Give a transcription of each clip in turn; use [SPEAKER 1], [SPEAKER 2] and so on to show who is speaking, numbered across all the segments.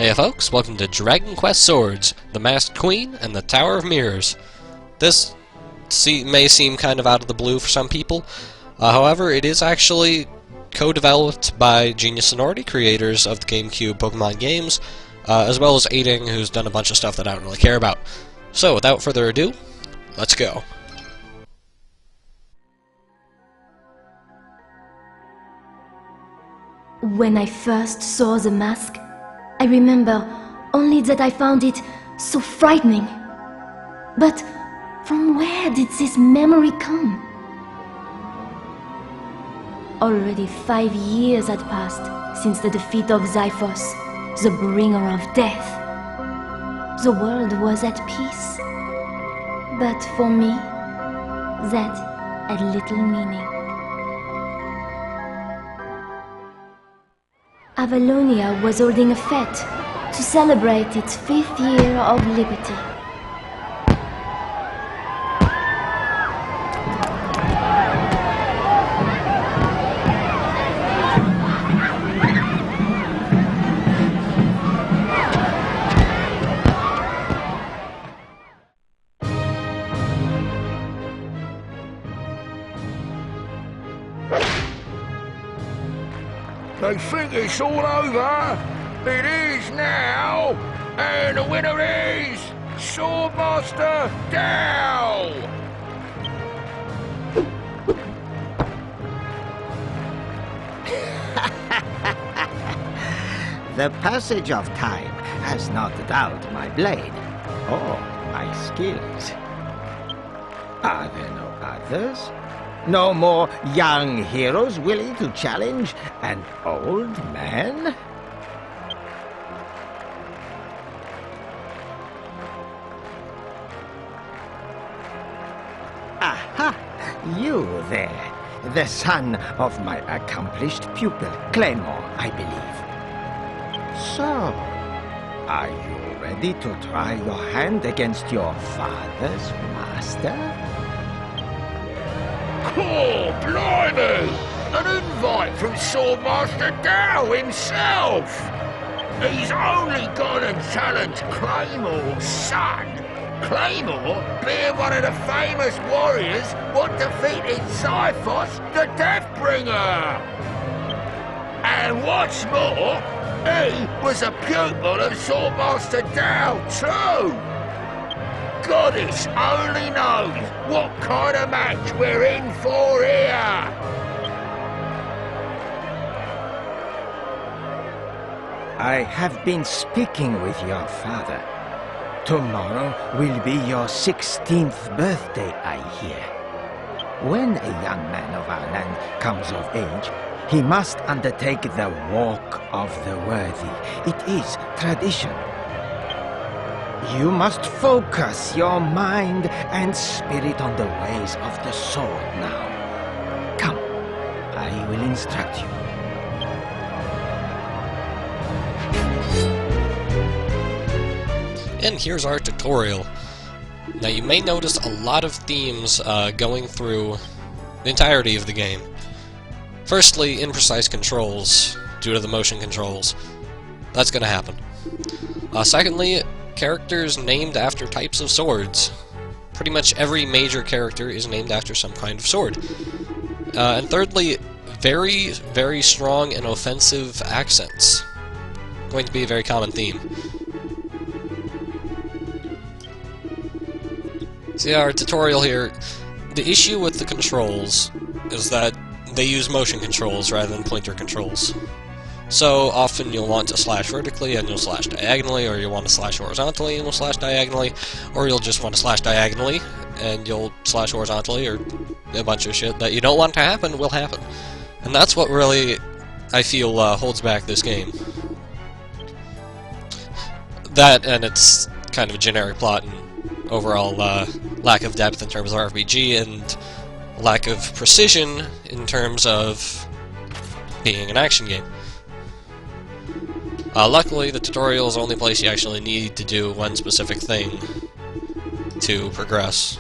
[SPEAKER 1] Hey folks, welcome to Dragon Quest Swords, the Masked Queen, and the Tower of Mirrors. This may seem kind of out of the blue for some people, however it is actually co-developed by Genius Sonority, creators of the GameCube Pokemon games, as well as Aiding, who's done a bunch of stuff that I don't really care about. So without further ado, let's go.
[SPEAKER 2] When I first saw the mask, I remember only that I found it so frightening. But from where did this memory come? Already 5 years had passed since the defeat of Zyphos, the bringer of death. The world was at peace. But for me, that had little meaning. Avalonia was holding a fete to celebrate its 5th year of liberty.
[SPEAKER 3] They think it's all over. It is now. And the winner is Swordmaster Dow.
[SPEAKER 4] The passage of time has not dulled my blade or my skills. Are there no others? No more young heroes willing to challenge an old man? Aha! You there, the son of my accomplished pupil, Claymore, I believe. So, are you ready to try your hand against your father's master?
[SPEAKER 3] Oh, blimey! An invite from Swordmaster Dow himself! He's only gone and challenged Claymore's son. Claymore being one of the famous warriors what defeated Zyphos, the Deathbringer! And what's more, he was a pupil of Swordmaster Dow too! Goddess only knows what kind of match we're in for here!
[SPEAKER 4] I have been speaking with your father. Tomorrow will be your 16th birthday, I hear. When a young man of our land comes of age, he must undertake the Walk of the Worthy. It is tradition. You must focus your mind and spirit on the ways of the sword now. Come, I will instruct you.
[SPEAKER 1] And here's our tutorial. Now you may notice a lot of themes going through the entirety of the game. Firstly, imprecise controls due to the motion controls. That's going to happen. Secondly, characters named after types of swords. Pretty much every major character is named after some kind of sword. And thirdly, very, very strong and offensive accents. Going to be a very common theme. So yeah, our tutorial here, the issue with the controls is that they use motion controls rather than pointer controls. So often you'll want to slash vertically and you'll slash diagonally, or you'll want to slash horizontally and you'll slash diagonally, or you'll just want to slash diagonally and you'll slash horizontally, or a bunch of shit that you don't want to happen will happen. And that's what really, I feel, holds back this game. That, and it's kind of a generic plot and overall lack of depth in terms of RPG and lack of precision in terms of being an action game. Luckily, the tutorial is the only place you actually need to do one specific thing to progress.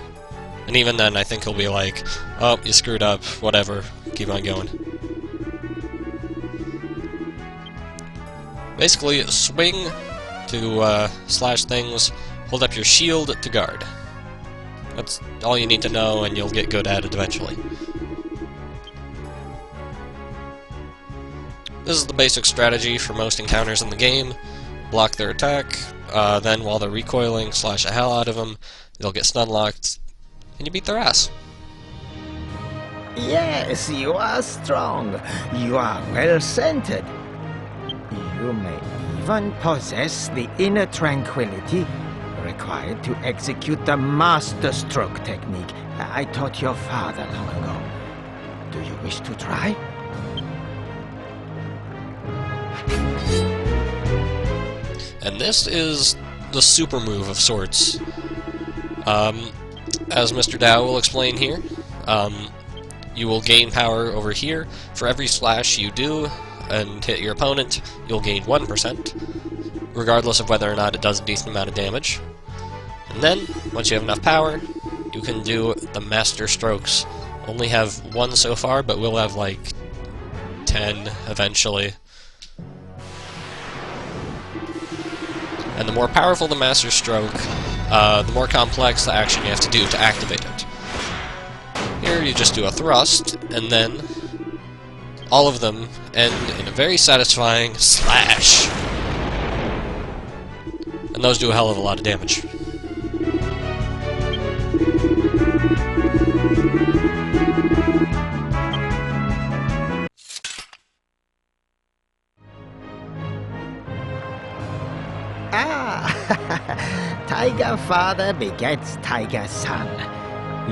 [SPEAKER 1] And even then, I think he'll be like, oh, you screwed up, whatever, keep on going. Basically, swing to slash things, hold up your shield to guard. That's all you need to know, and you'll get good at it eventually. This is the basic strategy for most encounters in the game. Block their attack, then while they're recoiling, slash the hell out of them, they'll get stun locked, and you beat their ass.
[SPEAKER 4] Yes, you are strong. You are well centered. You may even possess the inner tranquility required to execute the master stroke technique I taught your father long ago. Do you wish to try?
[SPEAKER 1] And this is the super move of sorts. As Mr. Dow will explain here, you will gain power over here. For every slash you do and hit your opponent, you'll gain 1%, regardless of whether or not it does a decent amount of damage. And then, once you have enough power, you can do the master strokes. Only have one so far, but we'll have like 10 eventually. And the more powerful the master stroke, the more complex the action you have to do to activate it. Here you just do a thrust, and then all of them end in a very satisfying slash. And those do a hell of a lot of damage.
[SPEAKER 4] Tiger father begets tiger son.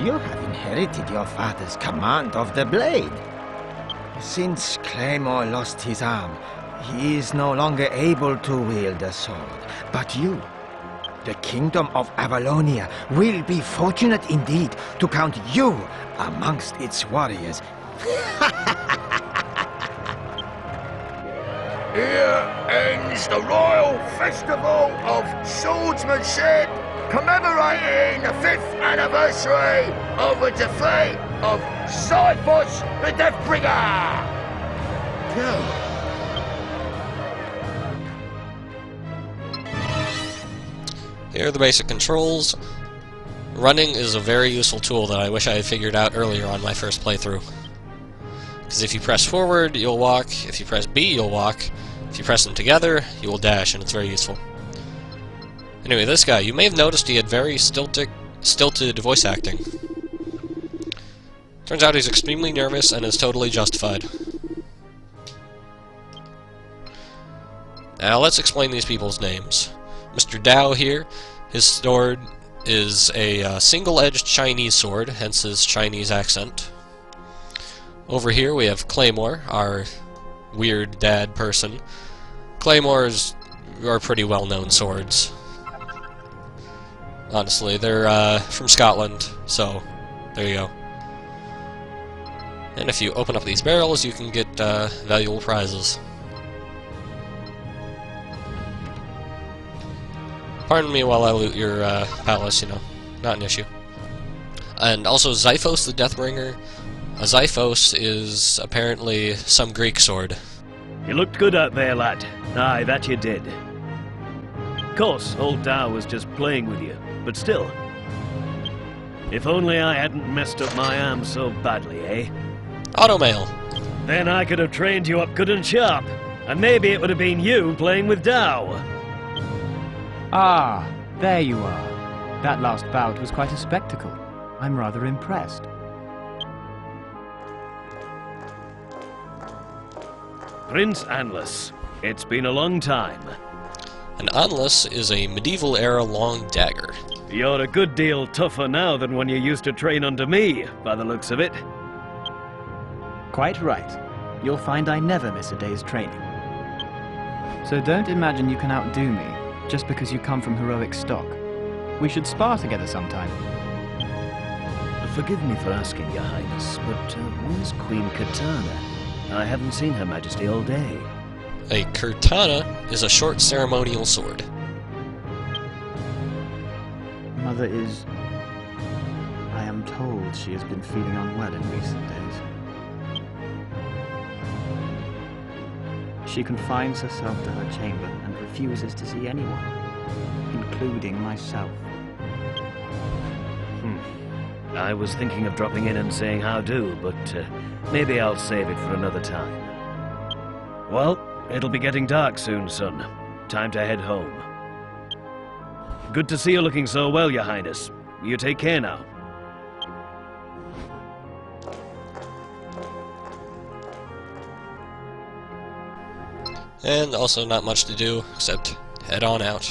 [SPEAKER 4] You have inherited your father's command of the blade. Since Claymore lost his arm, he is no longer able to wield a sword. But you, the kingdom of Avalonia, will be fortunate indeed to count you amongst its warriors.
[SPEAKER 3] Here ends the Royal Festival of Swordsmanship, commemorating the 5th anniversary of the defeat of Xiphos the Deathbringer!
[SPEAKER 1] Here are the basic controls. Running is a very useful tool that I wish I had figured out earlier on my first playthrough. Because if you press forward, you'll walk. If you press B, you'll walk. If you press them together, you will dash, and it's very useful. Anyway, this guy, you may have noticed he had very stilted voice acting. Turns out he's extremely nervous and is totally justified. Now let's explain these people's names. Mr. Dow here, his sword is a single-edged Chinese sword, hence his Chinese accent. Over here we have Claymore, our weird dad person. Claymores are pretty well-known swords. Honestly, they're from Scotland, so there you go. And if you open up these barrels, you can get valuable prizes. Pardon me while I loot your palace, you know, not an issue. And also Xiphos the Deathbringer. A Xiphos is apparently some Greek sword.
[SPEAKER 5] You looked good out there, lad. Aye, that you did. Of course, old Dow was just playing with you, but still. If only I hadn't messed up my arm so badly, eh?
[SPEAKER 1] Automail.
[SPEAKER 5] Then I could have trained you up good and sharp, and maybe it would have been you playing with Dow.
[SPEAKER 6] Ah, there you are. That last bout was quite a spectacle. I'm rather impressed.
[SPEAKER 5] Prince Anless, it's been a long time.
[SPEAKER 1] An Anless is a medieval-era long dagger.
[SPEAKER 5] You're a good deal tougher now than when you used to train under me, by the looks of it.
[SPEAKER 6] Quite right. You'll find I never miss a day's training. So don't imagine you can outdo me, just because you come from heroic stock. We should spar together sometime.
[SPEAKER 5] Forgive me for asking, Your Highness, but where's Queen Katana? I haven't seen Her Majesty all day.
[SPEAKER 1] A kurtana is a short ceremonial sword.
[SPEAKER 6] Mother is... I am told she has been feeling unwell in recent days. She confines herself to her chamber and refuses to see anyone, including myself.
[SPEAKER 5] I was thinking of dropping in and saying how do, but maybe I'll save it for another time. Well, it'll be getting dark soon, son. Time to head home. Good to see you looking so well, Your Highness. You take care now.
[SPEAKER 1] And also not much to do, except head on out.